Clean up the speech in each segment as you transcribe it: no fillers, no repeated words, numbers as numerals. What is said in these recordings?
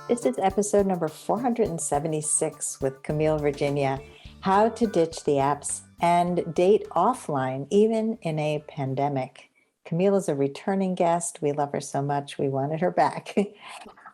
This is episode number 476 with Camille Virginia, How to Ditch the Apps and Date Offline, even in a pandemic. Camille is a returning guest. We love her so much, we wanted her back.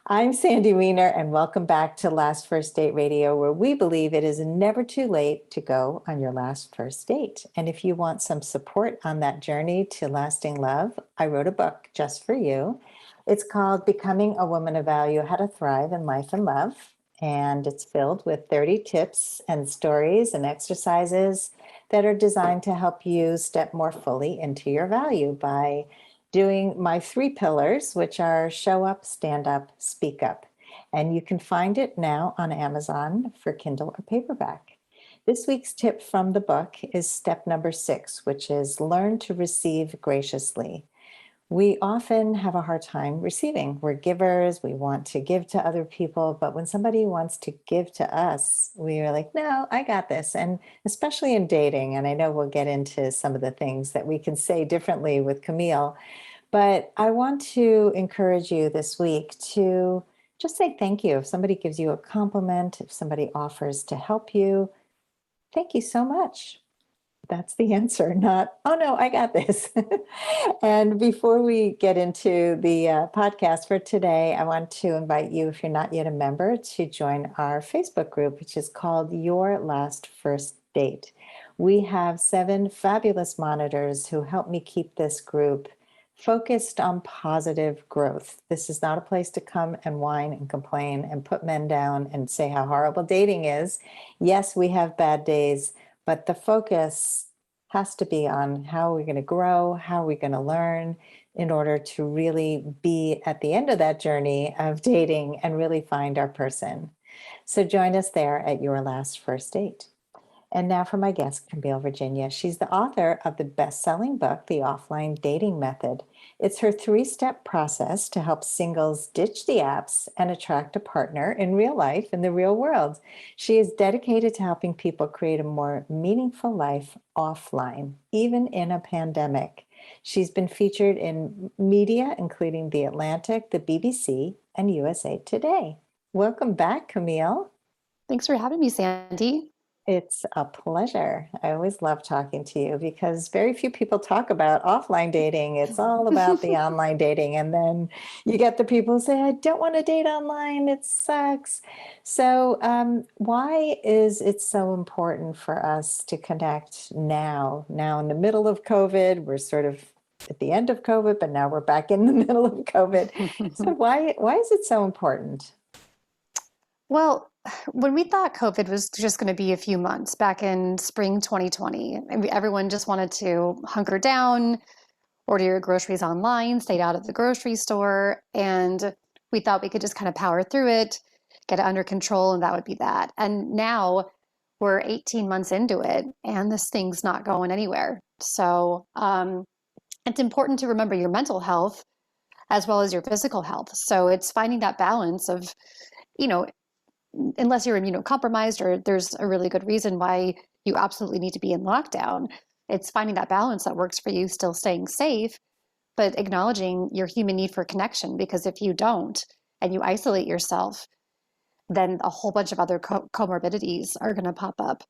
I'm Sandy Weiner, and welcome back to Last First Date Radio, where we believe it is never too late to go on your last first date. And if you want some support on that journey to lasting love, I wrote a book just for you. It's called Becoming a Woman of Value, How to Thrive in Life and Love. And it's filled with 30 tips and stories and exercises that are designed to help you step more fully into your value by doing my 3 pillars, which are show up, stand up, speak up. And you can find it now on Amazon for Kindle or paperback. This week's tip from the book is step number 6, which is learn to receive graciously. We often have a hard time receiving. We're givers. We want to give to other people. But when somebody wants to give to us, we are like, no, I got this. And especially in dating, and I know we'll get into some of the things that we can say differently with Camille, but I want to encourage you this week to just say thank you. If somebody gives you a compliment, if somebody offers to help you, thank you so much. That's the answer, not, oh no, I got this. And before we get into the podcast for today, I want to invite you, if you're not yet a member, to join our Facebook group, which is called Your Last First Date. We have 7 fabulous monitors who help me keep this group focused on positive growth. This is not a place to come and whine and complain and put men down and say how horrible dating is. Yes, we have bad days, but the focus has to be on how we're going to grow, how we're going to learn in order to really be at the end of that journey of dating and really find our person. So join us there at Your Last First Date. And now for my guest, Camille Virginia. She's the author of the best-selling book, The Offline Dating Method. It's her 3-step process to help singles ditch the apps and attract a partner in real life, in the real world. She is dedicated to helping people create a more meaningful life offline, even in a pandemic. She's been featured in media, including The Atlantic, the BBC, and USA Today. Welcome back, Camille. Thanks for having me, Sandy. It's a pleasure. I always love talking to you because very few people talk about offline dating. It's all about the online dating. And then you get the people who say, I don't want to date online. It sucks. So why is it so important for us to connect now? Now in the middle of COVID, we're sort of at the end of COVID, but now we're back in the middle of COVID. So why is it so important? Well, when we thought COVID was just going to be a few months back in spring 2020, everyone just wanted to hunker down, order your groceries online, stayed out of the grocery store, and we thought we could just kind of power through it, get it under control, and that would be that. And now we're 18 months into it, and this thing's not going anywhere. So it's important to remember your mental health as well as your physical health. So it's finding that balance of, unless you're immunocompromised or there's a really good reason why you absolutely need to be in lockdown, it's finding that balance that works for you, still staying safe, but acknowledging your human need for connection. Because if you don't and you isolate yourself, then a whole bunch of other comorbidities are going to pop up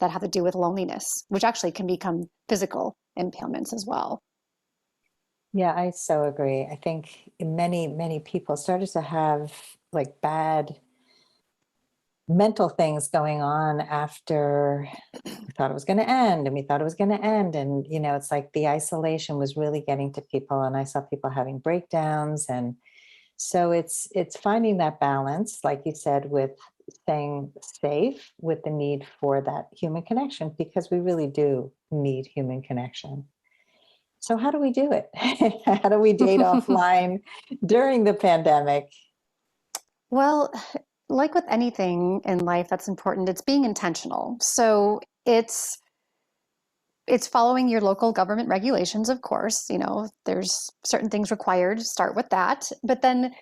that have to do with loneliness, which actually can become physical impairments as well. Yeah, I so agree. I think many people started to have like bad mental things going on after we thought it was going to end and we thought it was going to end. And, it's like the isolation was really getting to people, and I saw people having breakdowns. And so it's finding that balance, like you said, with staying safe, with the need for that human connection, because we really do need human connection. So how do we do it? How do we date offline during the pandemic? Well, like with anything in life that's important, it's being intentional. So it's following your local government regulations, of course. There's certain things required, start with that. But then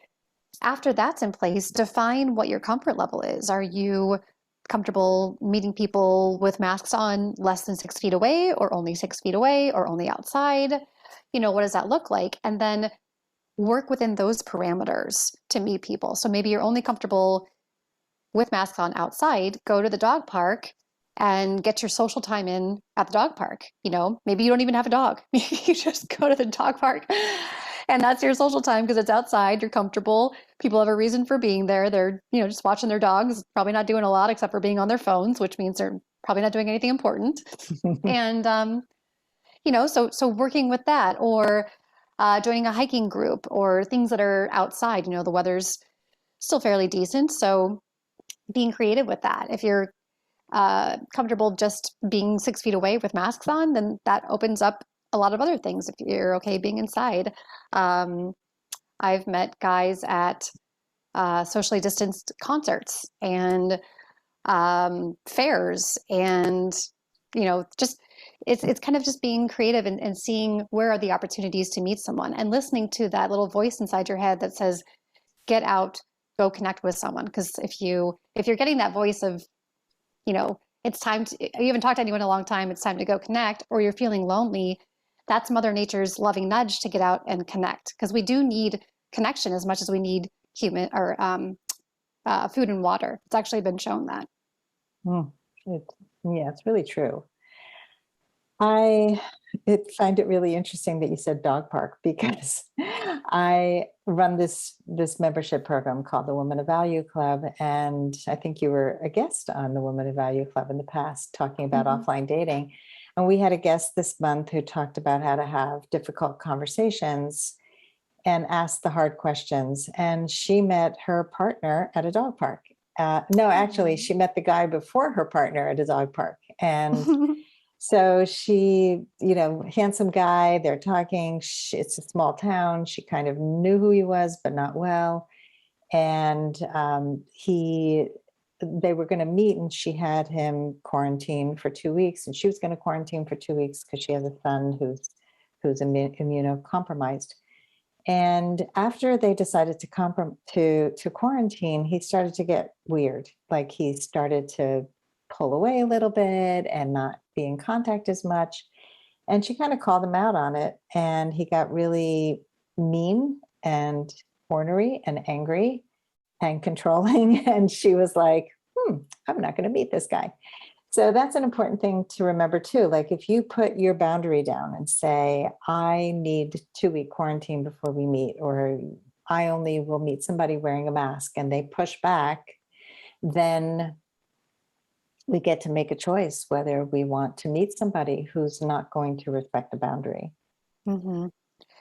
after that's in place, define what your comfort level is. Are you comfortable meeting people with masks on less than 6 feet away, or only 6 feet away, or only outside? What does that look like? And then work within those parameters to meet people. So maybe you're only comfortable with masks on outside, go to the dog park and get your social time in at the dog park. Maybe you don't even have a dog. You just go to the dog park and that's your social time because it's outside, you're comfortable. People have a reason for being there. They're, just watching their dogs, probably not doing a lot except for being on their phones, which means they're probably not doing anything important. And, so working with that or joining a hiking group or things that are outside, the weather's still fairly decent. So being creative with that. If you're comfortable just being 6 feet away with masks on, then that opens up a lot of other things if you're okay being inside. I've met guys at socially distanced concerts and fairs and, just it's kind of just being creative and seeing where are the opportunities to meet someone and listening to that little voice inside your head that says, get out, go connect with someone. Because if you're getting that voice of, it's time to, you haven't talked to anyone in a long time, it's time to go connect, or you're feeling lonely, that's Mother Nature's loving nudge to get out and connect. Because we do need connection as much as we need human or food and water. It's actually been shown that. It's really true. I find it really interesting that you said dog park because I run this membership program called the Women of Value Club, and I think you were a guest on the Women of Value Club in the past talking about offline dating. And we had a guest this month who talked about how to have difficult conversations and ask the hard questions. And she met her partner at a dog park. No, actually, she met the guy before her partner at a dog park. And so she, handsome guy, they're talking, it's a small town. She kind of knew who he was, but not well. And they were going to meet and she had him quarantine for 2 weeks and she was going to quarantine for 2 weeks because she has a son who's immunocompromised. And after they decided to quarantine, he started to get weird. Like he started to pull away a little bit and not be in contact as much. And she kind of called him out on it. And he got really mean and ornery and angry and controlling. And she was like, I'm not going to meet this guy. So that's an important thing to remember too. Like if you put your boundary down and say, I need 2-week quarantine before we meet, or I only will meet somebody wearing a mask, and they push back, then we get to make a choice whether we want to meet somebody who's not going to respect the boundary. Mm-hmm.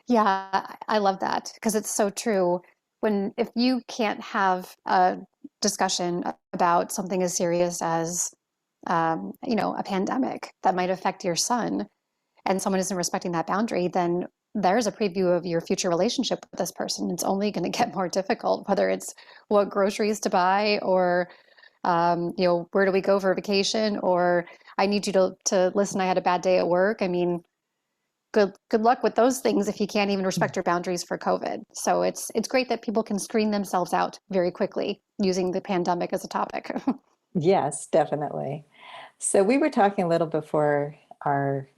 Yeah, I love that because it's so true. If you can't have a discussion about something as serious as, a pandemic that might affect your son, and someone isn't respecting that boundary, then there's a preview of your future relationship with this person. It's only going to get more difficult, whether it's what groceries to buy or where do we go for vacation, or I need you to listen, I had a bad day at work. I mean, good luck with those things if you can't even respect your boundaries for COVID. So it's great that people can screen themselves out very quickly using the pandemic as a topic. Yes, definitely. So we were talking a little before our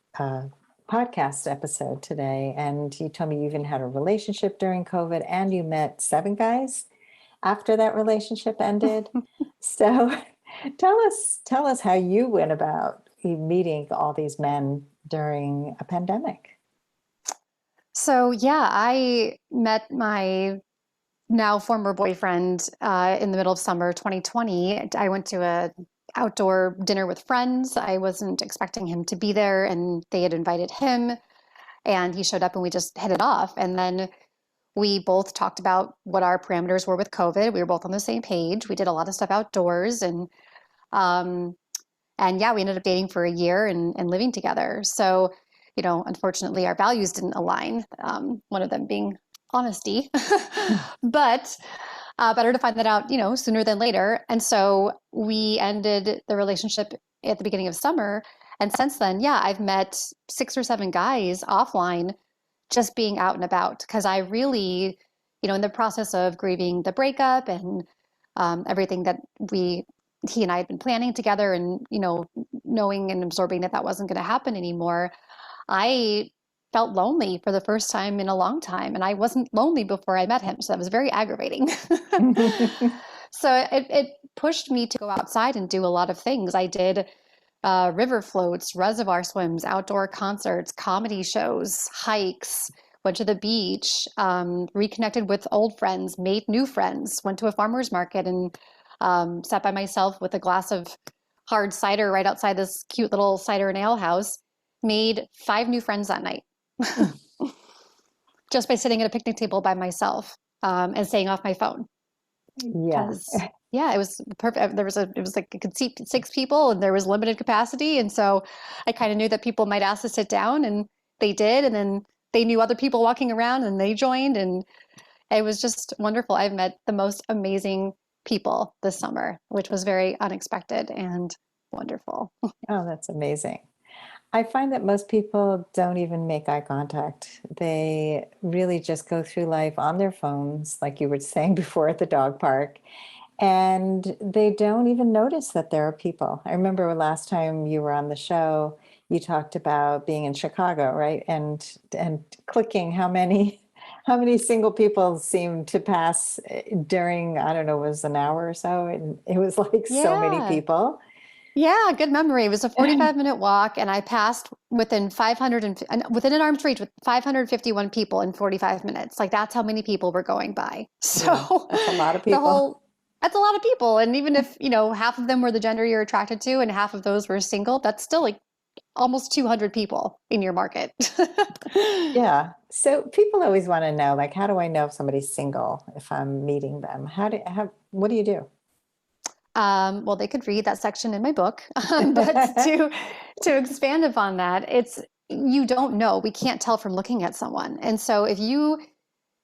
podcast episode today, and you told me you even had a relationship during COVID and you met 7 guys after that relationship ended. So tell us how you went about meeting all these men during a pandemic. So yeah, I met my now former boyfriend in the middle of summer 2020. I went to a outdoor dinner with friends. I wasn't expecting him to be there, and they had invited him, and he showed up and we just hit it off. And then we both talked about what our parameters were with COVID. We were both on the same page. We did a lot of stuff outdoors, and yeah, we ended up dating for a year and living together. So, unfortunately, our values didn't align. One of them being honesty, but better to find that out, sooner than later. And so we ended the relationship at the beginning of summer. And since then, yeah, I've met 6 or 7 guys offline, just being out and about, because I really, in the process of grieving the breakup and everything that he and I had been planning together, and knowing and absorbing that wasn't going to happen anymore, I felt lonely for the first time in a long time. And I wasn't lonely before I met him. So that was very aggravating. So it pushed me to go outside and do a lot of things. I did river floats, reservoir swims, outdoor concerts, comedy shows, hikes, went to the beach, reconnected with old friends, made new friends, went to a farmer's market and sat by myself with a glass of hard cider right outside this cute little cider and ale house, made 5 new friends that night just by sitting at a picnic table by myself and staying off my phone. Yeah. Because yeah, it was perfect. It was like I could seat 6 people and there was limited capacity. And so I kind of knew that people might ask to sit down and they did. And then they knew other people walking around and they joined. And it was just wonderful. I've met the most amazing people this summer, which was very unexpected and wonderful. Oh, that's amazing. I find that most people don't even make eye contact. They really just go through life on their phones, like you were saying before at the dog park, and they don't even notice that there are people. I remember last time you were on the show, you talked about being in Chicago, right? And clicking how many single people seemed to pass during, I don't know, it was an hour or so, and it was like so many Yeah. people. Yeah, good memory. It was a 45-minute walk, and I passed within 500 and within an arm's reach with 551 people in 45 minutes. Like that's how many people were going by. Yeah, So that's a lot of the people. whole that's a lot of people. And even if, half of them were the gender you're attracted to and half of those were single, that's still like almost 200 people in your market. Yeah. So people always want to know, like, how do I know if somebody's single if I'm meeting them? What do you do? Well, they could read that section in my book, but to expand upon that, it's you don't know. We can't tell from looking at someone. And so if you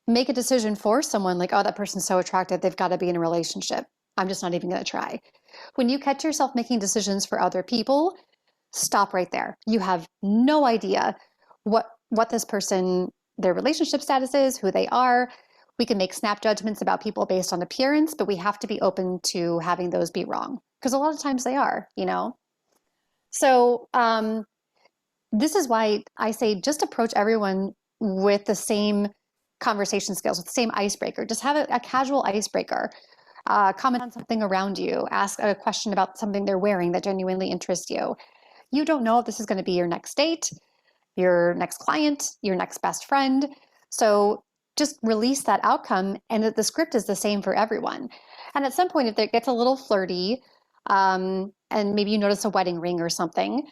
make a decision for someone like, oh, that person's so attractive, they've got to be in a relationship. I'm just not even going to try. When you catch yourself making decisions for other people, stop right there. You have no idea what this person, their relationship status is, who they are. We can make snap judgments about people based on appearance, but we have to be open to having those be wrong because a lot of times they are. So this is why I say just approach everyone with the same conversation skills, with the same icebreaker. Just have a casual icebreaker. Comment on something around you. Ask a question about something they're wearing that genuinely interests you. You don't know if this is going to be your next date, your next client, your next best friend. So just release that outcome, and the script is the same for everyone. And at some point, if it gets a little flirty, and maybe you notice a wedding ring or something,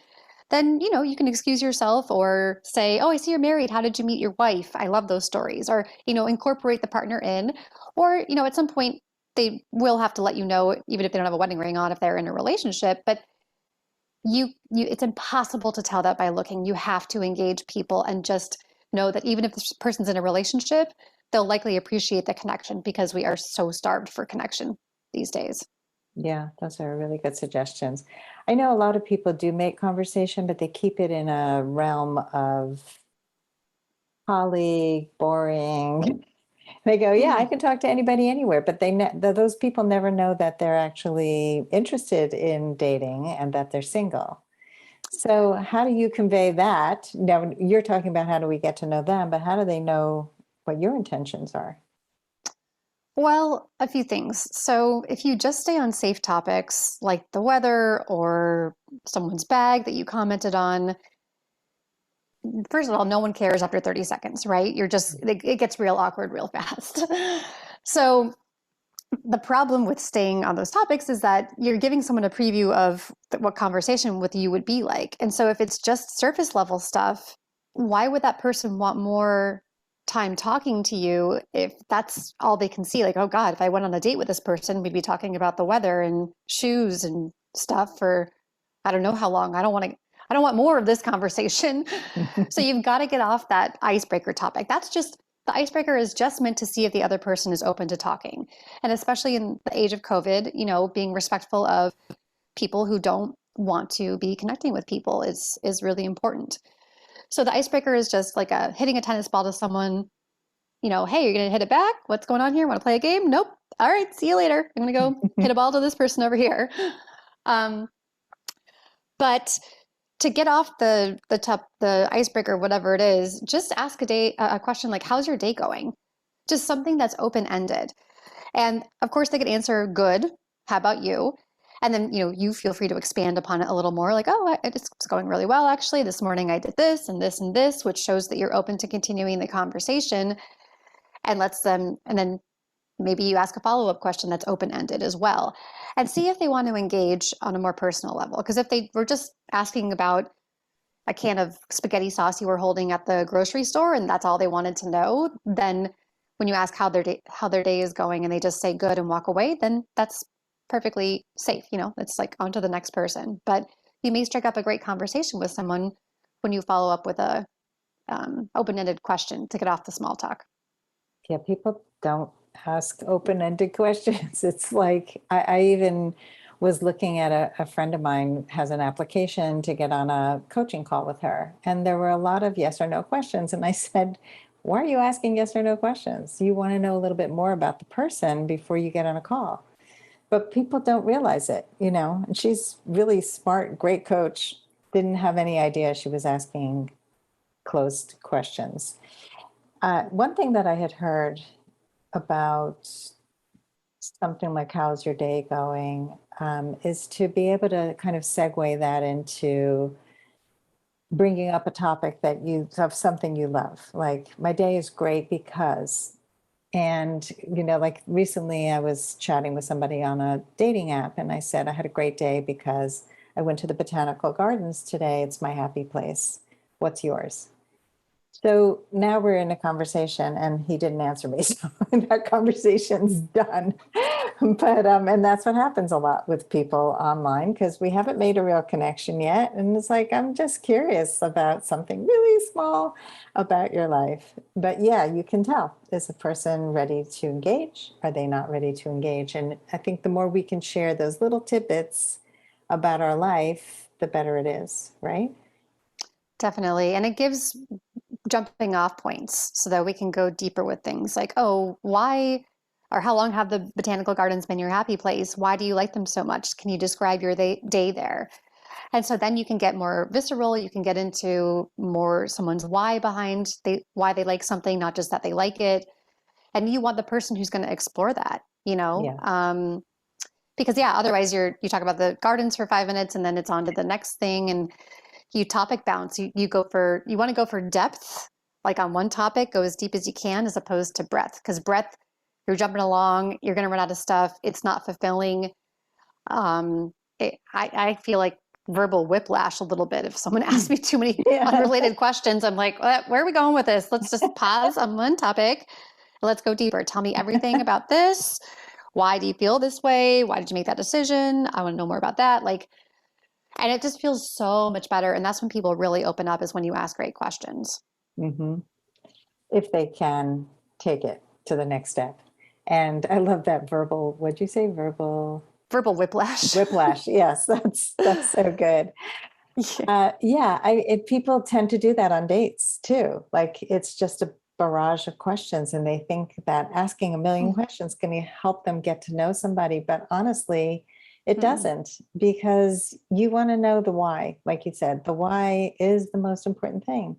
then you can excuse yourself or say, "Oh, I see you're married. How did you meet your wife? I love those stories." Or incorporate the partner in. Or at some point, they will have to let you know, even if they don't have a wedding ring on, if they're in a relationship. But it's impossible to tell that by looking. You have to engage people and just know that even if this person's in a relationship, they'll likely appreciate the connection because we are so starved for connection these days. Yeah, those are really good suggestions. I know a lot of people do make conversation, but they keep it in a realm of colleague, boring. They go, yeah, I Yeah. can talk to anybody anywhere, but those people never know that they're actually interested in dating and that they're single. So how do you convey that? Now, you're talking about how do we get to know them, but how do they know what your intentions are? Well, a few things. So if you just stay on safe topics like the weather or someone's bag that you commented on, first of all, no one cares after 30 seconds, right? It gets real awkward real fast. So the problem with staying on those topics is that you're giving someone a preview of what conversation with you would be like. And so if it's just surface level stuff, why would that person want more time talking to you if that's all they can see? Like, oh God, if I went on a date with this person, we'd be talking about the weather and shoes and stuff for I don't know how long. I don't want more of this conversation. So you've got to get off that icebreaker topic. The icebreaker is just meant to see if the other person is open to talking. And especially in the age of COVID, being respectful of people who don't want to be connecting with people is really important. So the icebreaker is just like hitting a tennis ball to someone, hey, you're going to hit it back? What's going on here? Want to play a game? Nope. All right, see you later. I'm going to go hit a ball to this person over here. But to get off the icebreaker, whatever it is, just ask a question like, how's your day going? Just something that's open-ended. And of course they could answer good. How about you? And then, you feel free to expand upon it a little more, like, oh, it's going really well, actually. This morning I did this and this and this, which shows that you're open to continuing the conversation, and then maybe you ask a follow-up question that's open-ended as well, and see if they want to engage on a more personal level. Because if they were just asking about a can of spaghetti sauce you were holding at the grocery store and that's all they wanted to know, then when you ask how their day is going and they just say good and walk away, then that's perfectly safe. It's like on to the next person. But you may strike up a great conversation with someone when you follow up with a open-ended question to get off the small talk. Yeah, people don't ask open-ended questions. It's like, I even was looking at a friend of mine has an application to get on a coaching call with her. And there were a lot of yes or no questions. And I said, why are you asking yes or no questions? You want to know a little bit more about the person before you get on a call. But people don't realize it, and she's really smart, great coach, didn't have any idea she was asking closed questions. One thing that I had heard about something like how's your day going, is to be able to kind of segue that into bringing up a topic that you have something you love. Like, my day is great because, and, like recently I was chatting with somebody on a dating app and I said, I had a great day because I went to the botanical gardens today. It's my happy place. What's yours? So now we're in a conversation and he didn't answer me. So that conversation's done. But, and that's what happens a lot with people online, because we haven't made a real connection yet. And it's like, I'm just curious about something really small about your life. But yeah, you can tell, is a person ready to engage? Are they not ready to engage? And I think the more we can share those little tidbits about our life, the better it is, right? Definitely. And it gives jumping off points so that we can go deeper with things like, oh, why or how long have the botanical gardens been your happy place? Why do you like them so much? Can you describe your day there? And so then you can get more visceral. You can get into more someone's why behind why they like something, not just that they like it. And you want the person who's going to explore that, Yeah. Because otherwise you talk about the gardens for 5 minutes and then it's on to the next thing, and you topic bounce. You want to go for depth, like on one topic, go as deep as you can, as opposed to breadth. Because breadth, you're jumping along, you're going to run out of stuff. It's not fulfilling. I feel like verbal whiplash a little bit if someone asks me too many unrelated questions. I'm like, where are we going with this? Let's just pause on one topic. Let's go deeper. Tell me everything about this. Why do you feel this way? Why did you make that decision? I want to know more about that. And it just feels so much better. And that's when people really open up, is when you ask great questions. Mm-hmm. If they can take it to the next step. And I love that verbal, what'd you say? Verbal whiplash. Whiplash. Yes, that's so good. People tend to do that on dates too. Like, it's just a barrage of questions and they think that asking a million questions can help them get to know somebody. But honestly, it doesn't, because you want to know the why. Like you said, the why is the most important thing.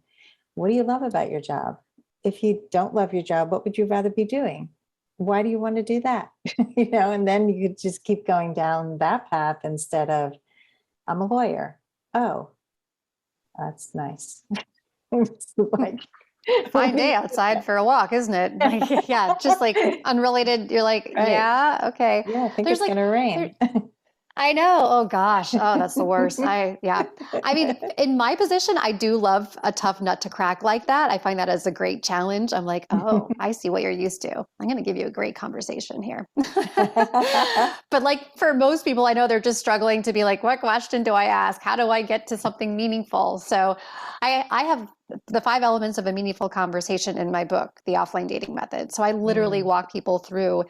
What do you love about your job? If you don't love your job, what would you rather be doing? Why do you want to do that? And then you could just keep going down that path instead of, I'm a lawyer. Oh, that's nice. It's like, fine day outside for a walk, isn't it? Just like unrelated. You're like, right. Yeah, okay. Yeah, I think it's going to rain. I know. Oh gosh. Oh, that's the worst. I mean, in my position, I do love a tough nut to crack like that. I find that as a great challenge. I'm like, oh, I see what you're used to. I'm going to give you a great conversation here. But like, for most people, I know they're just struggling to be like, what question do I ask? How do I get to something meaningful? So I have the 5 elements of a meaningful conversation in my book, The Offline Dating Method. So I literally walk people through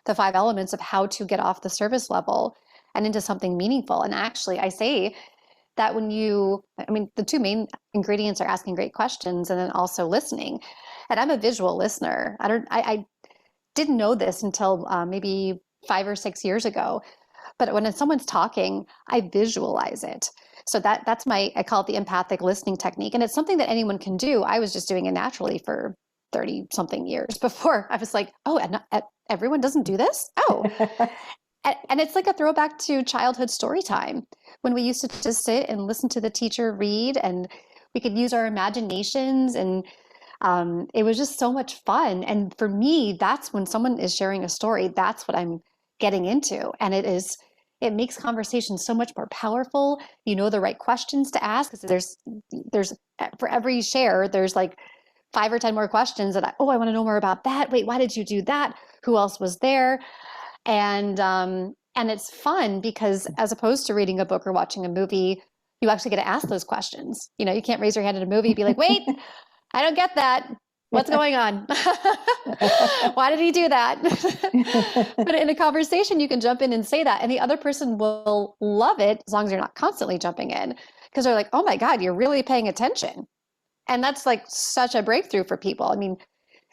the 5 elements of how to get off the service level and into something meaningful. And actually, I say that the 2 main ingredients are asking great questions and then also listening. And I'm a visual listener. I didn't know this until maybe 5 or 6 years ago. But when someone's talking, I visualize it. So that's I call it the empathic listening technique. And it's something that anyone can do. I was just doing it naturally for 30 something years before. I was like, oh, and everyone doesn't do this? Oh. And it's like a throwback to childhood story time when we used to just sit and listen to the teacher read, and we could use our imaginations, and it was just so much fun. And for me, that's when someone is sharing a story, that's what I'm getting into. And it makes conversation so much more powerful. You know the right questions to ask, because there's for every share, there's like 5 or 10 more questions that I want to know more about that. Wait, why did you do that? Who else was there? And it's fun because as opposed to reading a book or watching a movie, you actually get to ask those questions. You know, you can't raise your hand in a movie and be like, wait, I don't get that. What's going on? Why did he do that? But in a conversation, you can jump in and say that, and the other person will love it as long as you're not constantly jumping in, because they're like, oh my God, you're really paying attention. And that's like such a breakthrough for people. I mean,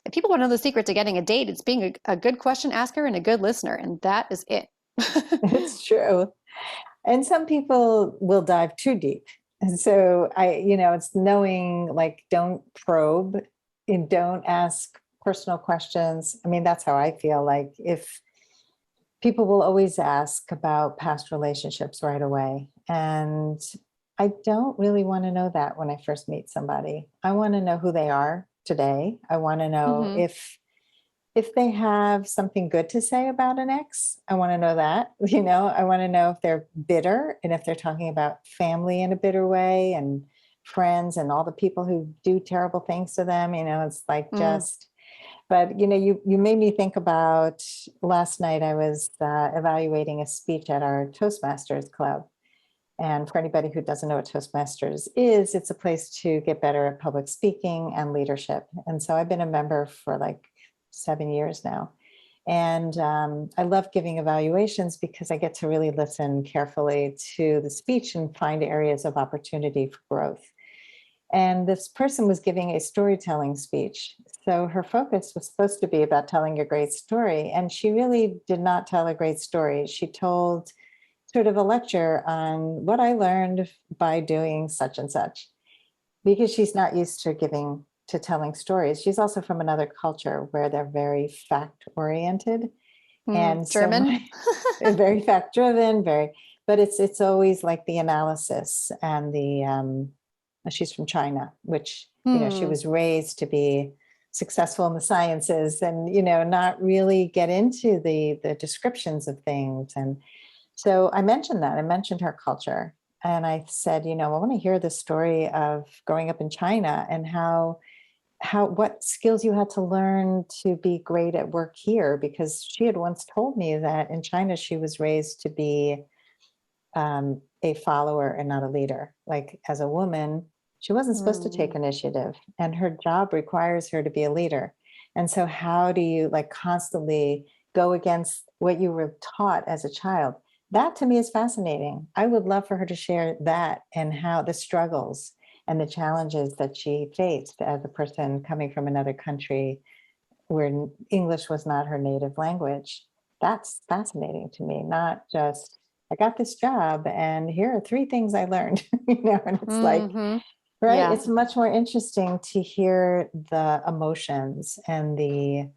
if people want to know the secret to getting a date, it's being a good question asker and a good listener, and that is it. It's true. And some people will dive too deep. And so it's knowing, like, don't probe and don't ask personal questions. I mean, that's how I feel. Like, if people will always ask about past relationships right away. And I don't really want to know that when I first meet somebody. I want to know who they are today. I want to know if they have something good to say about an ex. I want to know that. I want to know if they're bitter, and if they're talking about family in a bitter way, and friends and all the people who do terrible things to them. It's like but you made me think about last night. I was evaluating a speech at our Toastmasters club. And for anybody who doesn't know what Toastmasters is, it's a place to get better at public speaking and leadership. And so I've been a member for like 7 years now. And I love giving evaluations because I get to really listen carefully to the speech and find areas of opportunity for growth. And this person was giving a storytelling speech. So her focus was supposed to be about telling a great story. And she really did not tell a great story. She told sort of a lecture on what I learned by doing such and such, because she's not used to telling stories. She's also from another culture where they're very fact oriented and German, very fact driven, but it's always like the analysis and she's from China, which, she was raised to be successful in the sciences and, not really get into the descriptions of things. And so I mentioned her culture, and I said, I want to hear the story of growing up in China and what skills you had to learn to be great at work here, because she had once told me that in China, she was raised to be a follower and not a leader. Like, as a woman, she wasn't supposed to take initiative, and her job requires her to be a leader. And so how do you constantly go against what you were taught as a child? That to me is fascinating. I would love for her to share that and how the struggles and the challenges that she faced as a person coming from another country where English was not her native language. That's fascinating to me. Not just, I got this job and here are 3 things I learned, and it's like, right. Yeah. It's much more interesting to hear the emotions and the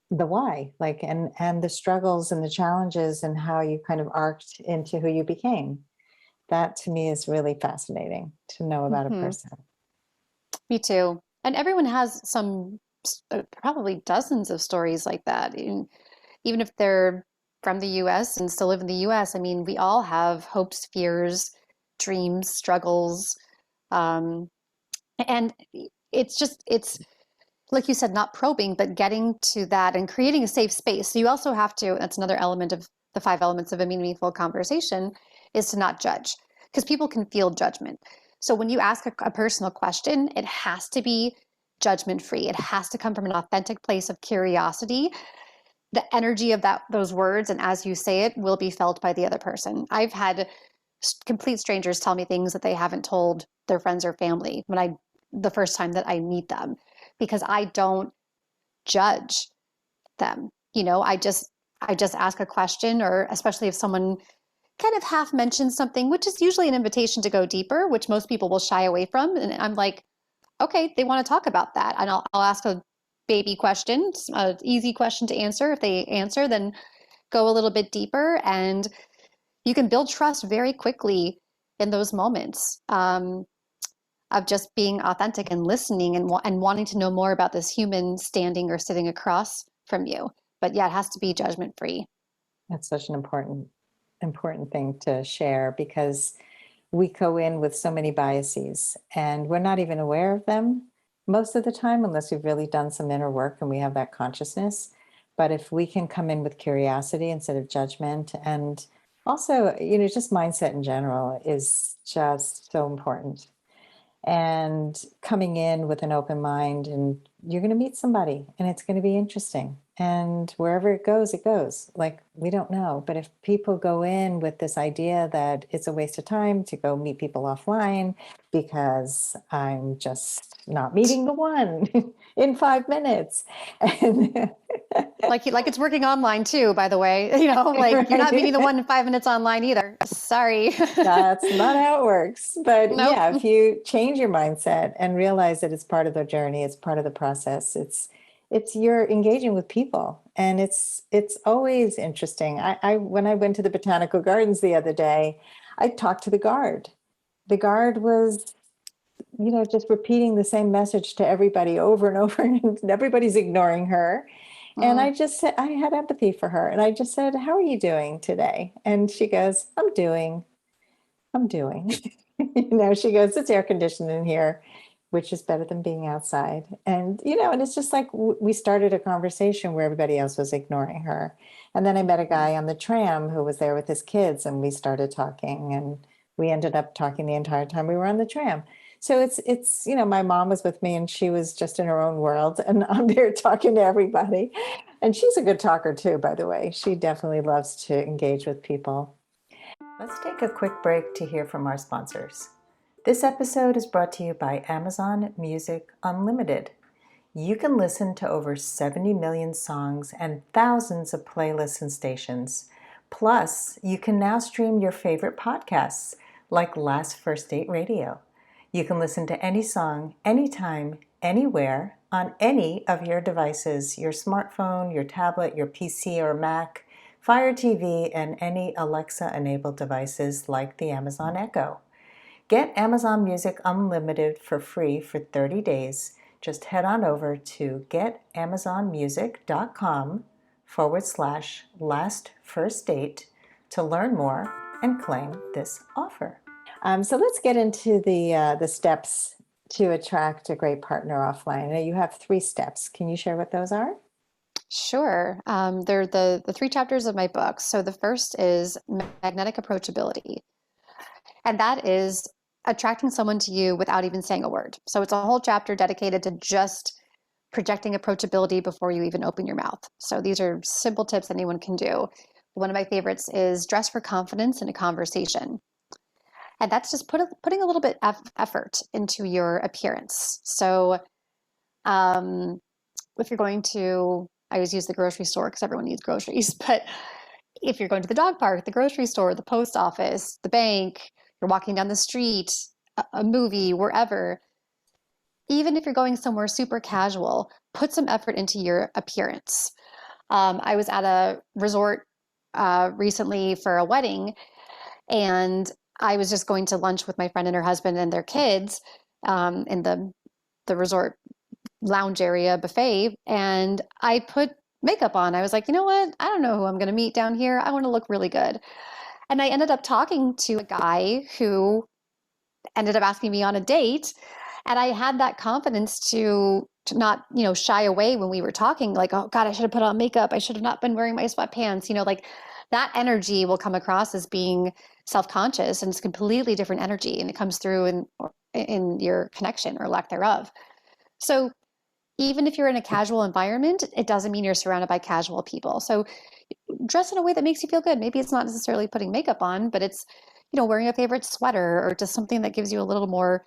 why, and the struggles and the challenges and how you kind of arced into who you became. That to me is really fascinating to know about a person. Me too. And everyone has probably dozens of stories like that. Even if they're from the US and still live in the US, I mean, we all have hopes, fears, dreams, struggles. And it's like you said, not probing, but getting to that and creating a safe space. So you also have to, that's another element of the 5 elements of a meaningful conversation, is to not judge, because people can feel judgment. So when you ask a personal question, it has to be judgment free. It has to come from an authentic place of curiosity. The energy of those words, and as you say it, will be felt by the other person. I've had complete strangers tell me things that they haven't told their friends or family the first time that I meet them, because I don't judge them. I just ask a question, or especially if someone kind of half mention something, which is usually an invitation to go deeper, which most people will shy away from. And I'm like, okay, they want to talk about that. And I'll ask a baby question, an easy question to answer. If they answer, then go a little bit deeper. And you can build trust very quickly in those moments of just being authentic and listening and wanting to know more about this human standing or sitting across from you. But yeah, it has to be judgment free. That's such an important thing to share, because we go in with so many biases and we're not even aware of them most of the time, unless we've really done some inner work and we have that consciousness. But if we can come in with curiosity instead of judgment, and also, just mindset in general is just so important. And coming in with an open mind, and you're going to meet somebody and it's going to be interesting, and wherever it goes, like, we don't know. But if people go in with this idea that it's a waste of time to go meet people offline because I'm just not meeting the one in 5 minutes, and Like it's working online too, by the way. Like you're not meeting the one in 5 minutes online either. Sorry. that's not how it works. But Nope. yeah, if you change your mindset and realize that it's part of the journey, it's part of the process, it's you're engaging with people, and it's always interesting. I when I went to the botanical gardens the other day, I talked to the guard. The guard was, just repeating the same message to everybody over and over, and everybody's ignoring her. And Mm. I just said, I had empathy for her. And I just said, "How are you doing today?" And she goes, I'm doing. She goes, "It's air conditioned in here, which is better than being outside." And it's just like we started a conversation where everybody else was ignoring her. And then I met a guy on the tram who was there with his kids, and we started talking, and we ended up talking the entire time we were on the tram. So my mom was with me and she was just in her own world, and I'm there talking to everybody. And she's a good talker too, by the way. She definitely loves to engage with people. Let's take a quick break to hear from our sponsors. This episode is brought to you by Amazon Music Unlimited. You can listen to over 70 million songs and thousands of playlists and stations. Plus, you can now stream your favorite podcasts like Last First Date Radio. You can listen to any song, anytime, anywhere, on any of your devices, your smartphone, your tablet, your PC or Mac, Fire TV, and any Alexa-enabled devices like the Amazon Echo. Get Amazon Music Unlimited for free for 30 days. Just head on over to getamazonmusic.com/lastfirstdate to learn more and claim this offer. So let's get into the steps to attract a great partner offline. Now, you have 3 steps. Can you share what those are? Sure. They're the 3 chapters of my book. So the first is magnetic approachability. And that is attracting someone to you without even saying a word. So it's a whole chapter dedicated to just projecting approachability before you even open your mouth. So these are simple tips anyone can do. One of my favorites is dress for confidence in a conversation. And that's just putting a little bit of effort into your appearance. So if you're going to, I always use the grocery store because everyone needs groceries, but if you're going to the dog park, the grocery store, the post office, the bank, you're walking down the street, a movie, wherever, even if you're going somewhere super casual, put some effort into your appearance. I was at a resort recently for a wedding, and I was just going to lunch with my friend and her husband and their kids in the resort lounge area buffet, and I put makeup on. I was like, you know what? I don't know who I'm going to meet down here. I want to look really good. And I ended up talking to a guy who ended up asking me on a date. And I had that confidence to not, shy away when we were talking, like, oh God, I should have put on makeup. I should have not been wearing my sweatpants. Like that energy will come across as being self-conscious, and it's completely different energy. And it comes through in your connection or lack thereof. So even if you're in a casual environment, it doesn't mean you're surrounded by casual people. So dress in a way that makes you feel good. Maybe it's not necessarily putting makeup on, but it's, wearing a favorite sweater or just something that gives you a little more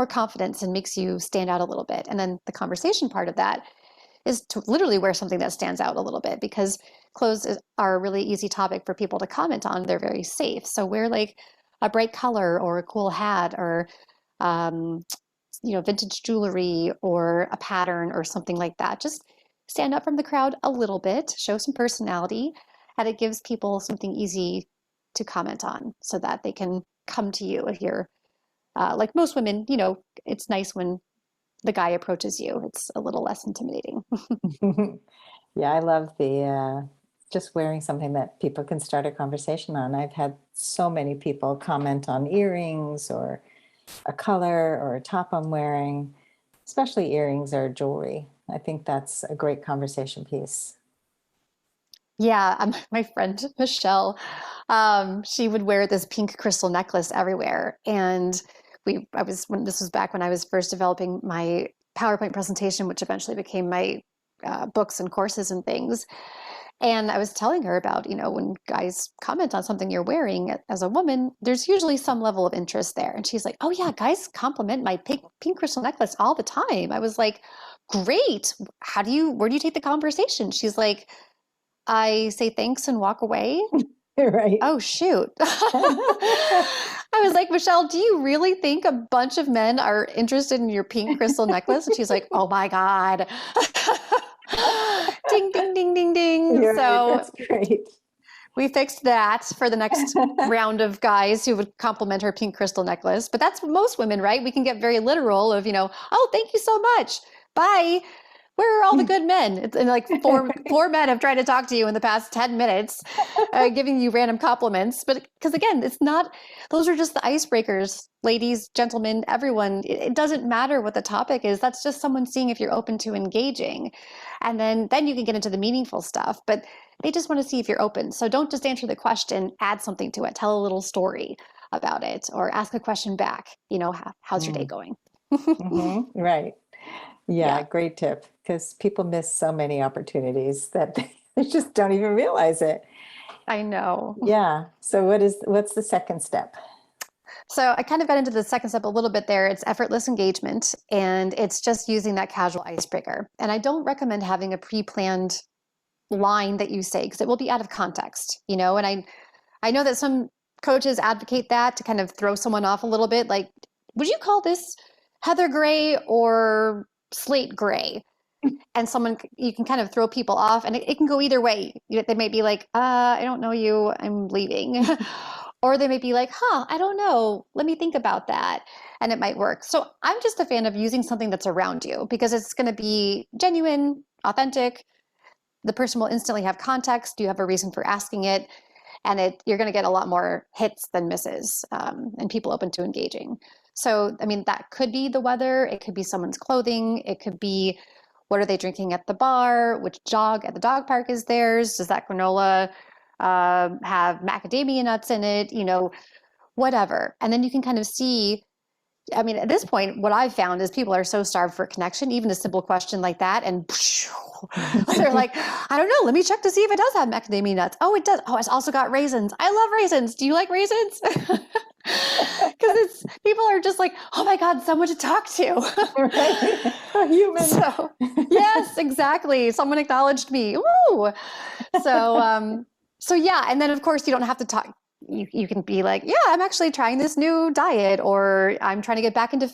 confidence and makes you stand out a little bit. And then the conversation part of that is to literally wear something that stands out a little bit, because are a really easy topic for people to comment on. They're very safe. So wear like a bright color or a cool hat or um, vintage jewelry or a pattern or something like that. Just stand up from the crowd a little bit, show some personality, and it gives people something easy to comment on so that they can come to you if you're like most women, it's nice when the guy approaches you. It's a little less intimidating. Yeah, I love the just wearing something that people can start a conversation on. I've had so many people comment on earrings or a color or a top I'm wearing, especially earrings or jewelry. I think that's a great conversation piece. Yeah, my friend Michelle, she would wear this pink crystal necklace everywhere. And when this was back when I was first developing my PowerPoint presentation, which eventually became my books and courses and things. And I was telling her about, when guys comment on something you're wearing as a woman, there's usually some level of interest there. And she's like, oh yeah, guys compliment my pink crystal necklace all the time. I was like, great. Where do you take the conversation? She's like, I say thanks and walk away. Right. Oh, shoot. I was like, Michelle, do you really think a bunch of men are interested in your pink crystal necklace? And she's like, oh my God. Ding, ding, ding, ding, ding. You're right. So That's great. we fixed that for the next round of guys who would compliment her pink crystal necklace. But that's most women, right? We can get very literal of, oh, thank you so much. Bye. Where are all the good men? And like four men have tried to talk to you in the past 10 minutes, giving you random compliments. But because again, those are just the icebreakers, ladies, gentlemen, everyone. It doesn't matter what the topic is. That's just someone seeing if you're open to engaging. And then you can get into the meaningful stuff. But they just want to see if you're open. So don't just answer the question, add something to it, tell a little story about it, or ask a question back. How's your day going? Mm-hmm. Right. Yeah, Yeah. great tip. Because people miss so many opportunities that they just don't even realize it. I know. Yeah. So what's the second step? So I kind of got into the second step a little bit there. It's effortless engagement, and it's just using that casual icebreaker. And I don't recommend having a pre-planned line that you say because it will be out of context, And I know that some coaches advocate that to kind of throw someone off a little bit. Like, would you call this heather gray or slate gray? And you can kind of throw people off, and it can go either way. They may be like, I don't know you, I'm leaving. Or they may be like, I don't know, let me think about that. And it might work. So I'm just a fan of using something that's around you because it's going to be genuine, authentic. The person will instantly have context. You have a reason for asking it. And you're going to get a lot more hits than misses, and people open to engaging. So, I mean, that could be the weather. It could be someone's clothing. It could be, what are they drinking at the bar? Which jog at the dog park is theirs? Does that granola have macadamia nuts in it? Whatever. And then you can kind of see, I mean, at this point, what I've found is people are so starved for connection, even a simple question like that. And they're like, I don't know, let me check to see if it does have macadamia nuts. Oh, it does. Oh, it's also got raisins. I love raisins. Do you like raisins? Because people are just like, oh my God, someone to talk to. Right. A human. So, yes, exactly. Someone acknowledged me. Woo! So yeah. And then of course you don't have to talk. You can be like, yeah, I'm actually trying this new diet, or I'm trying to get back into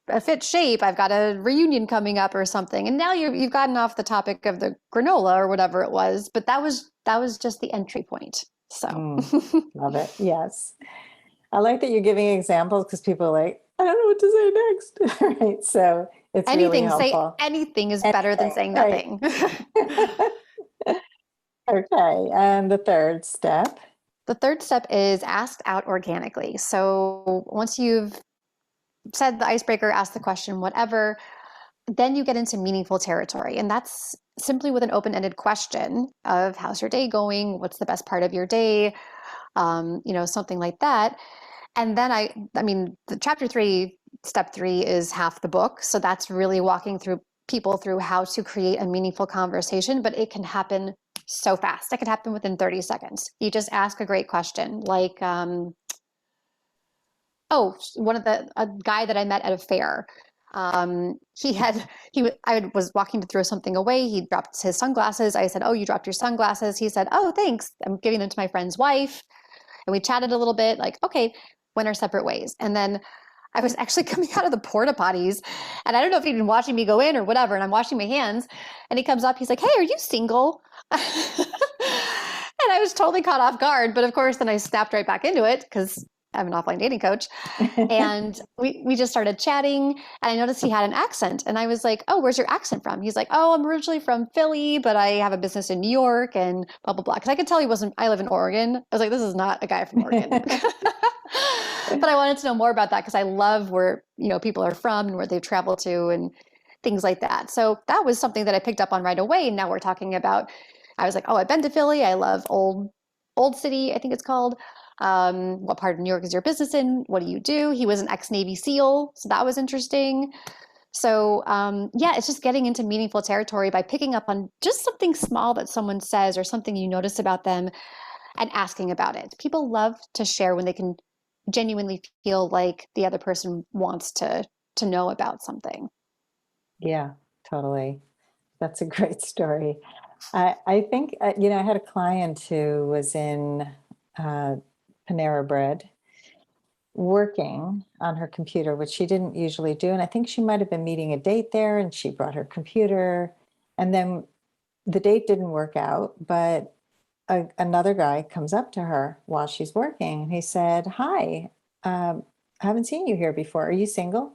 a fit shape. I've got a reunion coming up or something. And now you've gotten off the topic of the granola or whatever it was, but that was just the entry point. So love it. Yes. I like that you're giving examples because people are like, I don't know what to say next. Right. So it's really helpful. Say anything is better than saying nothing. Right. Okay. And the third step. The third step is ask out organically. So once you've said the icebreaker, ask the question, whatever, then you get into meaningful territory. And that's simply with an open-ended question of how's your day going? What's the best part of your day? Something like that. And then I mean, step 3 is half the book. So that's really walking people through how to create a meaningful conversation, but it can happen so fast. It can happen within 30 seconds. You just ask a great question, like, a guy that I met at a fair. I was walking to throw something away. He dropped his sunglasses. I said, "Oh, you dropped your sunglasses." He said, "Oh, thanks. I'm giving them to my friend's wife." And we chatted a little bit, like, okay, went our separate ways. And then I was actually coming out of the porta potties, and I don't know if he'd been watching me go in or whatever. And I'm washing my hands, and he comes up. He's like, "Hey, are you single?" And I was totally caught off guard. But of course, then I snapped right back into it because I'm an offline dating coach. And we just started chatting, and I noticed he had an accent. And I was like, "Oh, where's your accent from?" He's like, "Oh, I'm originally from Philly, but I have a business in New York and blah, blah, blah." Because I could tell he wasn't, I live in Oregon. I was like, this is not a guy from Oregon. But I wanted to know more about that because I love where, people are from and where they've traveled to and things like that. So that was something that I picked up on right away. And now we're talking about, I was like, "Oh, I've been to Philly. I love Old City, I think it's called. What part of New York is your business in? What do you do?" He was an ex-Navy SEAL, so that was interesting. So yeah, it's just getting into meaningful territory by picking up on just something small that someone says or something you notice about them and asking about it. People love to share when they can genuinely feel like the other person wants to know about something. Yeah, totally. That's a great story. I think, I had a client who was in uh, Panera Bread working on her computer, which she didn't usually do. And I think she might have been meeting a date there and she brought her computer. And then the date didn't work out, but another guy comes up to her while she's working. And he said, "Hi, I haven't seen you here before. Are you single?"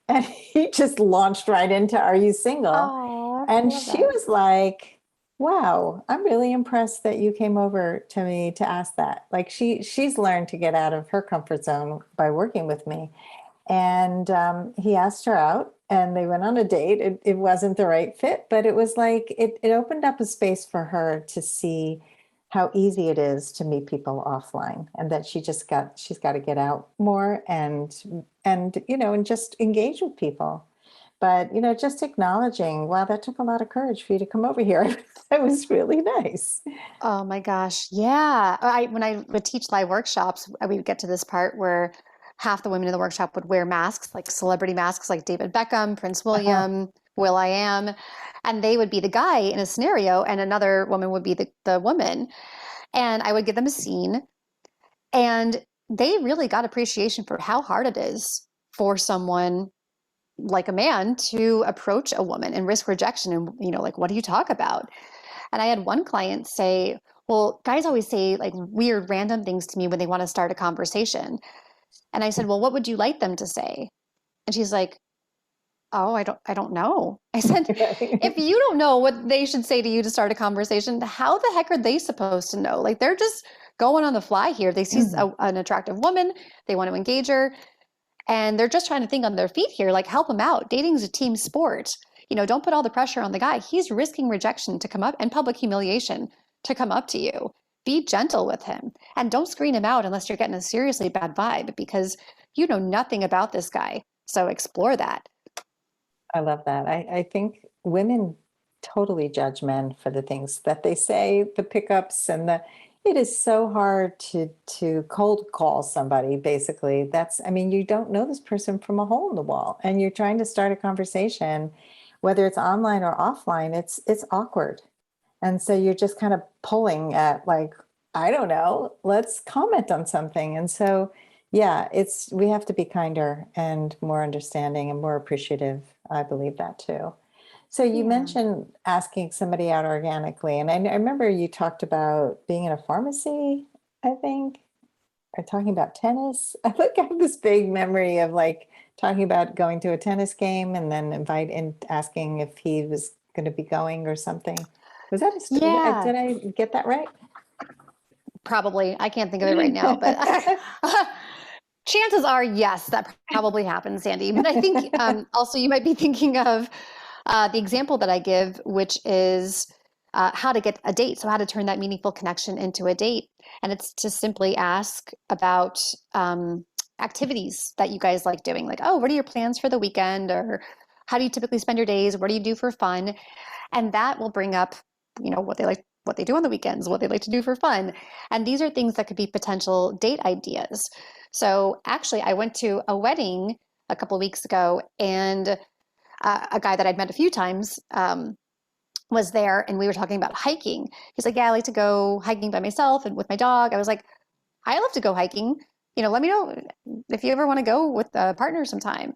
And he just launched right into, "Are you single?" Oh, I And love she that. was like, "Wow, I'm really impressed that you came over to me to ask that." Like she's learned to get out of her comfort zone by working with me. And he asked her out and they went on a date. It wasn't the right fit, but it was like it opened up a space for her to see how easy it is to meet people offline and that she's got to get out more and just engage with people. But just acknowledging, wow, that took a lot of courage for you to come over here. That was really nice. Oh my gosh. Yeah. When I would teach live workshops, we would get to this part where half the women in the workshop would wear masks, like celebrity masks, like David Beckham, Prince Uh-huh. William, Will I Am, and they would be the guy in a scenario, and another woman would be the woman. And I would give them a scene, and they really got appreciation for how hard it is for someone like a man to approach a woman and risk rejection. And, like, what do you talk about? And I had one client say, "Well, guys always say like weird random things to me when they want to start a conversation." And I said, "Well, what would you like them to say?" And she's like, "Oh, I don't know." I said, "If you don't know what they should say to you to start a conversation, how the heck are they supposed to know? Like they're just going on the fly here. They see an attractive woman, they want to engage her, and they're just trying to think on their feet here. Like help them out. Dating's a team sport. Don't put all the pressure on the guy. He's risking rejection to come up and public humiliation to come up to you. Be gentle with him and don't screen him out unless you're getting a seriously bad vibe because you know nothing about this guy. So explore that." I love that. I think women totally judge men for the things that they say, the pickups and it is so hard to cold call somebody, basically. I mean, you don't know this person from a hole in the wall and you're trying to start a conversation, whether it's online or offline, it's awkward. And so you're just kind of pulling at like, I don't know, let's comment on something. And so, yeah, we have to be kinder and more understanding and more appreciative. I believe that too. So you Yeah. mentioned asking somebody out organically, and I remember you talked about being in a pharmacy, I think, or talking about tennis. I think I have this big memory of like talking about going to a tennis game and then asking if he was going to be going or something. Was that Yeah, did I get that right? probably. I can't think of it right now, but chances are, yes, that probably happened, Sandy. But I think also you might be thinking of the example that I give, which is how to get a date. So, how to turn that meaningful connection into a date. And it's to simply ask about activities that you guys like doing. Like, "Oh, what are your plans for the weekend?" Or, "How do you typically spend your days? What do you do for fun?" And that will bring up, what they like, what they do on the weekends, what they like to do for fun. And these are things that could be potential date ideas. So actually, I went to a wedding a couple of weeks ago, and a guy that I'd met a few times was there, and we were talking about hiking. He's like, "Yeah, I like to go hiking by myself and with my dog." I was like, "I love to go hiking. Let me know if you ever want to go with a partner sometime."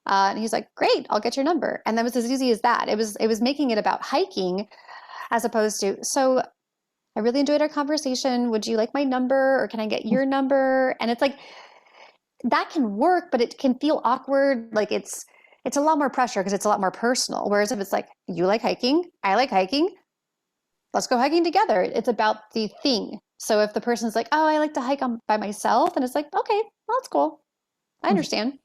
And he's like, "Great, I'll get your number." And that was as easy as that. It was making it about hiking as opposed to, "So I really enjoyed our conversation. Would you like my number, or can I get your number?" And it's like that can work, but it can feel awkward. Like it's a lot more pressure because it's a lot more personal. Whereas if it's like, "You like hiking, I like hiking, let's go hiking together." It's about the thing. So if the person's like, "Oh, I like to hike by myself," and it's like, "Okay, well, that's cool. I understand."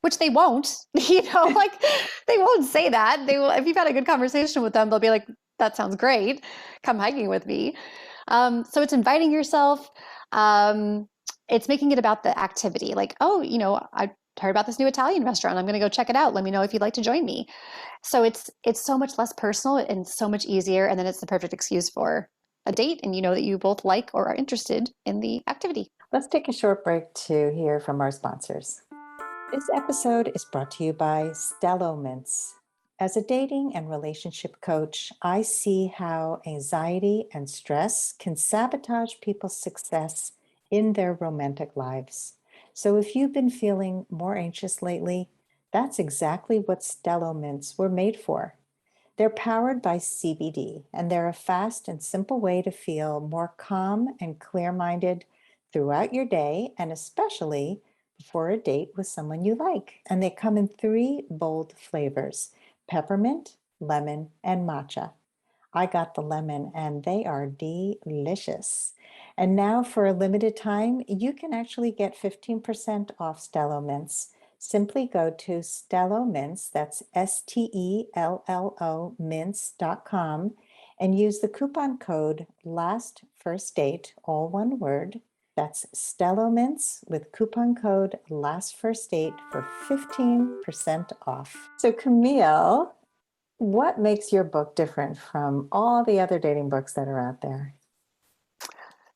Which they won't, like they won't say that. They will, if you've had a good conversation with them, they'll be like, "That sounds great. Come hiking with me." So it's inviting yourself. It's making it about the activity. Like, "Oh, I heard about this new Italian restaurant. I'm going to go check it out. Let me know if you'd like to join me." So it's so much less personal and so much easier. And then it's the perfect excuse for a date. And you know that you both like or are interested in the activity. Let's take a short break to hear from our sponsors. This episode is brought to you by Stello Mints. As a dating and relationship coach, I see how anxiety and stress can sabotage people's success in their romantic lives. So if you've been feeling more anxious lately, that's exactly what Stello Mints were made for. They're powered by CBD, and they're a fast and simple way to feel more calm and clear-minded throughout your day, and especially before a date with someone you like. And they come in 3 bold flavors: peppermint, lemon, and matcha. I got the lemon and they are delicious. And now for a limited time, you can actually get 15% off Stello Mints. Simply go to Stello Mints, that's STELLO mints.com, and use the coupon code LASTFIRSTDATE, all one word. That's Stello Mints with coupon code LASTFIRSTDATE for 15% off. So Camille, what makes your book different from all the other dating books that are out there?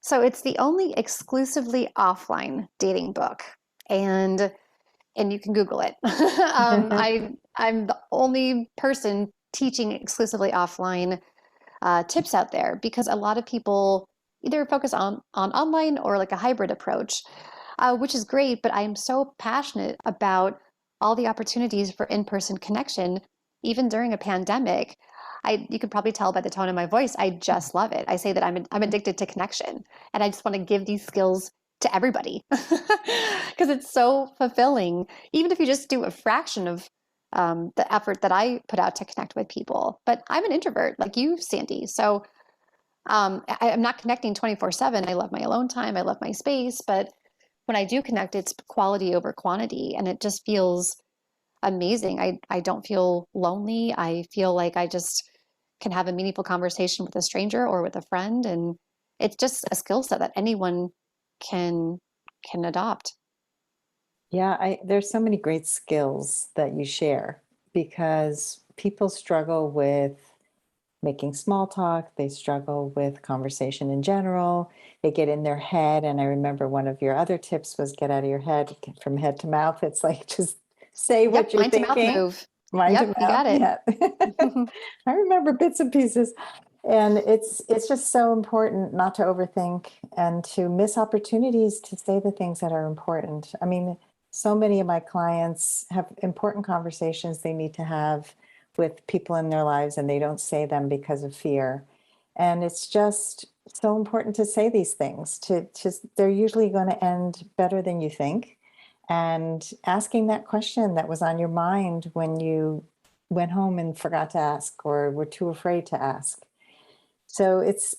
So it's the only exclusively offline dating book, and you can Google it. I'm the only person teaching exclusively offline tips out there, because a lot of people either focus on online or like a hybrid approach, which is great. But I'm so passionate about all the opportunities for in-person connection, even during a pandemic. You could probably tell by the tone of my voice, I just love it. I say that I'm addicted to connection, and I just want to give these skills to everybody because it's so fulfilling, even if you just do a fraction of the effort that I put out to connect with people. But I'm an introvert like you, Sandy. So I'm not connecting 24/7. I love my alone time. I love my space. But when I do connect, it's quality over quantity. And it just feels amazing. I don't feel lonely. I feel like I just can have a meaningful conversation with a stranger or with a friend. And it's just a skill set that anyone can adopt. Yeah, there's so many great skills that you share because people struggle with making small talk. They struggle with conversation in general. They get in their head. And I remember one of your other tips was get out of your head, from head to mouth. It's like, just say what Yep, you're mind to mouth thinking. move. Mind to Yep, you mouth. got it. Yeah. I remember bits and pieces. And it's just so important not to overthink and to miss opportunities to say the things that are important. I mean, so many of my clients have important conversations they need to have with people in their lives, and they don't say them because of fear. And it's just so important to say these things. To just, they're usually going to end better than you think. And asking that question that was on your mind when you went home and forgot to ask or were too afraid to ask. So it's,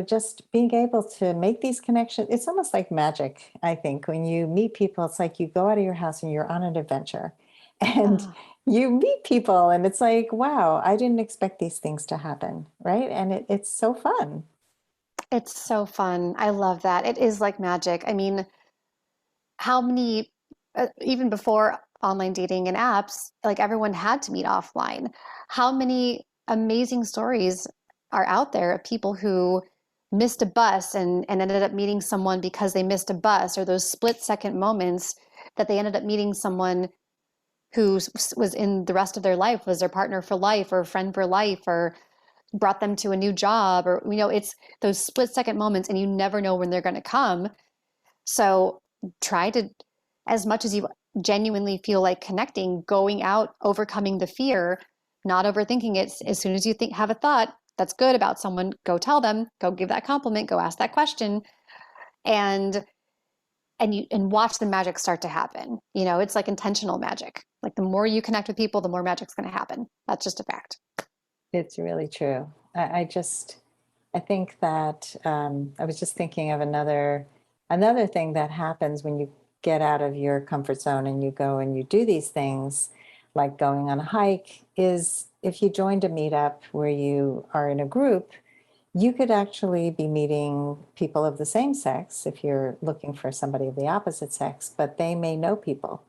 just being able to make these connections. It's almost like magic, I think. When you meet people, it's like you go out of your house and you're on an adventure and Oh, you meet people and it's like, wow, I didn't expect these things to happen. Right. And it's so fun. it's so fun. I love that. It is like magic. I mean, how many, even before online dating and apps, like everyone had to meet offline. How many amazing stories are out there of people who missed a bus and ended up meeting someone because they missed a bus, or those split second moments that they ended up meeting someone who was in the rest of their life, was their partner for life or friend for life, or brought them to a new job, or, it's those split second moments and you never know when they're going to come. So try to, as much as you genuinely feel like connecting, going out, overcoming the fear, not overthinking it. As soon as you have a thought that's good about someone, go tell them, go give that compliment, go ask that question, and watch the magic start to happen. It's like intentional magic. Like the more you connect with people, the more magic's going to happen. That's just a fact. It's really true. I think that I was just thinking of another thing that happens when you get out of your comfort zone and you go and you do these things, like going on a hike, is if you joined a meetup where you are in a group, you could actually be meeting people of the same sex if you're looking for somebody of the opposite sex, but they may know people.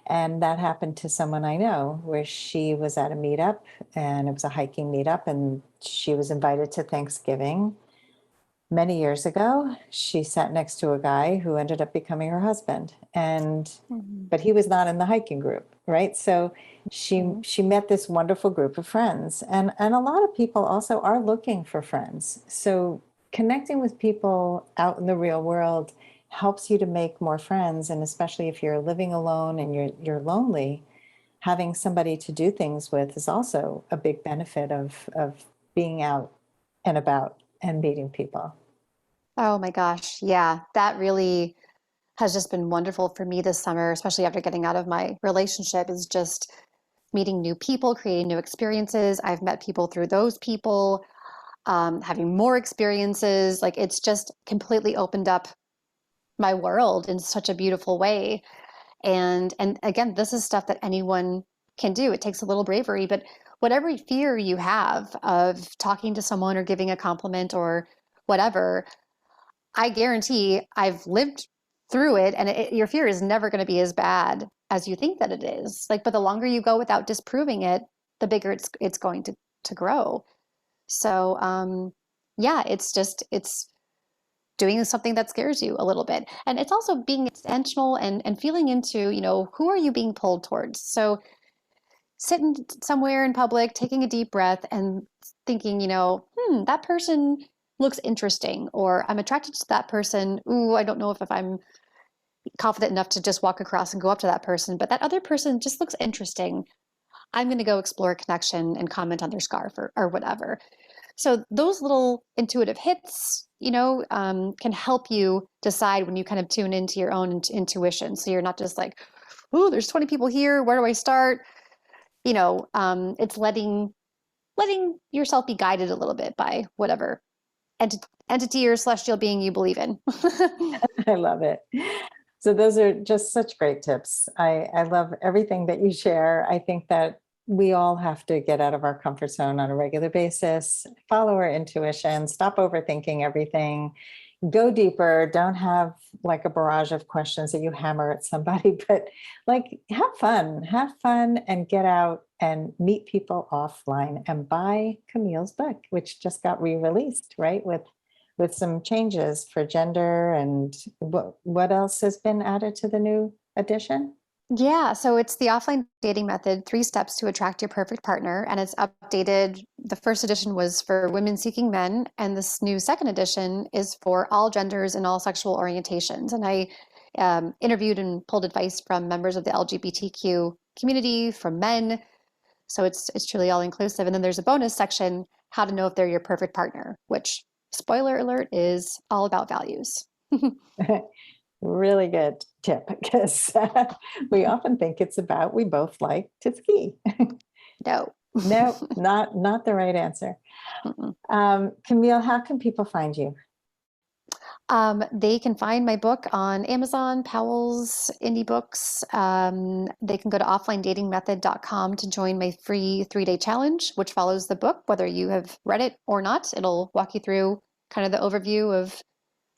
And that happened to someone I know, where she was at a meetup, and it was a hiking meetup, and she was invited to Thanksgiving many years ago. She sat next to a guy who ended up becoming her husband, but he was not in the hiking group, right? So she met this wonderful group of friends, and a lot of people also are looking for friends. So connecting with people out in the real world helps you to make more friends, and especially if you're living alone and you're lonely, having somebody to do things with is also a big benefit of being out and about and meeting people. Oh my gosh. Yeah, that really has just been wonderful for me this summer, especially after getting out of my relationship, is just meeting new people, creating new experiences. I've met people through those people, having more experiences. Like it's just completely opened up my world in such a beautiful way. And again, this is stuff that anyone can do. It takes a little bravery, but whatever fear you have of talking to someone or giving a compliment or whatever, I guarantee I've lived through it, and your fear is never going to be as bad as you think that it is. Like, but the longer you go without disproving it, the bigger it's going to grow. So, yeah, it's doing something that scares you a little bit, and it's also being intentional and feeling into, who are you being pulled towards. So, sitting somewhere in public, taking a deep breath, and thinking, that person looks interesting, or I'm attracted to that person. Ooh, I don't know if I'm confident enough to just walk across and go up to that person, but that other person just looks interesting. I'm going to go explore a connection and comment on their scarf or whatever. So those little intuitive hits, can help you decide when you kind of tune into your own intuition. So you're not just like, oh, there's 20 people here. Where do I start? It's letting yourself be guided a little bit by whatever entity or celestial being you believe in. I love it. So those are just such great tips. I love everything that you share. I think that we all have to get out of our comfort zone on a regular basis, follow our intuition, stop overthinking everything, go deeper. Don't have like a barrage of questions that you hammer at somebody, but like have fun and get out and meet people offline, and buy Camille's book, which just got re-released, right? With some changes for gender, and what else has been added to the new edition? Yeah, so it's the offline dating method, 3 steps to attract your perfect partner, and it's updated. The first edition was for women seeking men, and this new second edition is for all genders and all sexual orientations. And I interviewed and pulled advice from members of the LGBTQ community, from men. So it's truly all inclusive. And then there's a bonus section, how to know if they're your perfect partner, which, spoiler alert, is all about values. Really good tip, because we often think it's about we both like to ski. No. No, not the right answer. Camille, how can people find you? They can find my book on Amazon, Powell's, Indie Books. They can go to offlinedatingmethod.com to join my free 3-day challenge, which follows the book, whether you have read it or not. It'll walk you through kind of the overview of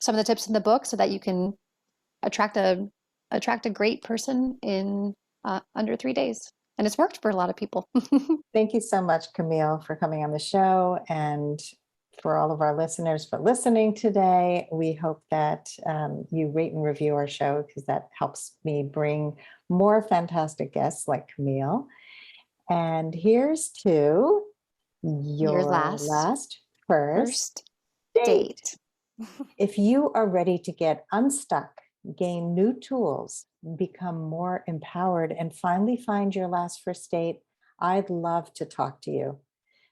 some of the tips in the book so that you can attract a great person in under 3 days. And it's worked for a lot of people. Thank you so much, Camille, for coming on the show and for all of our listeners for listening today. We hope that you rate and review our show because that helps me bring more fantastic guests like Camille. And here's to your last first date. If you are ready to get unstuck, gain new tools, become more empowered, and finally find your last first date, I'd love to talk to you.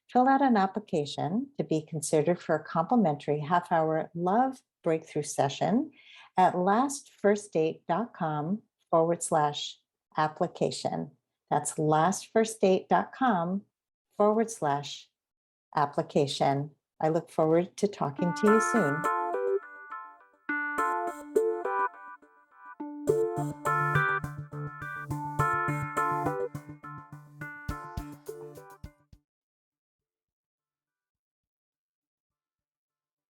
Fill out an application to be considered for a complimentary half-hour love breakthrough session at lastfirstdate.com/application. That's lastfirstdate.com/application. I look forward to talking to you soon.